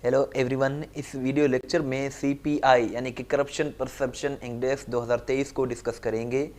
Hello everyone, इस video lecture में CPI यानी कि करप्शन परसेप्शन इंडेक्स 2023 को डिस्कस करेंगे।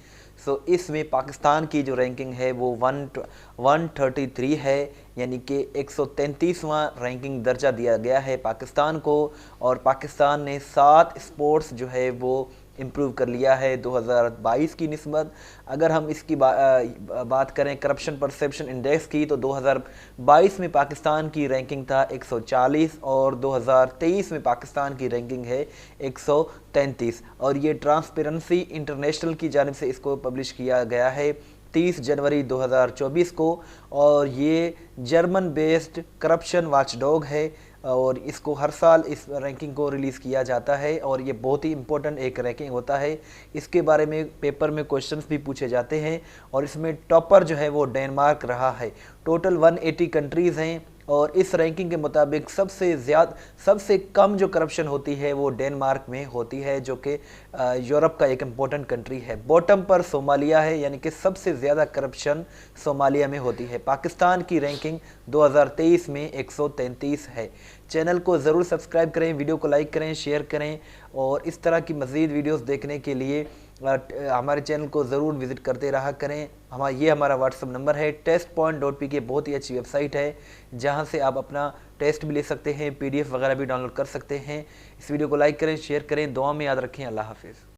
इसमें पाकिस्तान की जो रैंकिंग है वो 133 है, यानी कि 133वां रैंकिंग दर्जा दिया गया है पाकिस्तान को। और पाकिस्तान ने 7 स्पोर्ट्स जो है वो इम्प्रूव कर लिया है 2022 की निस्बत। अगर हम इसकी बात करें करप्शन परसेप्शन इंडेक्स की, तो 2022 में पाकिस्तान की रैंकिंग था 140 और 2023 में पाकिस्तान की रैंकिंग है 133। और ये ट्रांसपेरेंसी इंटरनेशनल की जानिब से इसको पब्लिश किया गया है 30 जनवरी 2024 को। और ये जर्मन बेस्ड करप्शन वॉचडॉग है और इसको हर साल इस रैंकिंग को रिलीज़ किया जाता है और ये बहुत ही इंपॉर्टेंट एक रैंकिंग होता है। इसके बारे में पेपर में क्वेश्चंस भी पूछे जाते हैं और इसमें टॉपर जो है वो डेनमार्क रहा है। टोटल 180 कंट्रीज़ हैं और इस रैंकिंग के मुताबिक सबसे कम जो करप्शन होती है वो डेनमार्क में होती है, जो कि यूरोप का एक इम्पोर्टेंट कंट्री है। बॉटम पर सोमालिया है, यानी कि सबसे ज़्यादा करप्शन सोमालिया में होती है। पाकिस्तान की रैंकिंग 2023 में 133 है। चैनल को ज़रूर सब्सक्राइब करें, वीडियो को लाइक करें, शेयर करें और इस तरह की मज़ीद वीडियोस देखने के लिए हमारे चैनल को ज़रूर विज़िट करते रहा करें। हमारा व्हाट्सअप नंबर है। testpoint.pk बहुत ही अच्छी वेबसाइट है जहां से आप अपना टेस्ट भी ले सकते हैं, PDF वगैरह भी डाउनलोड कर सकते हैं। इस वीडियो को लाइक करें, शेयर करें, दुआ में याद रखें। अल्लाह हाफिज़।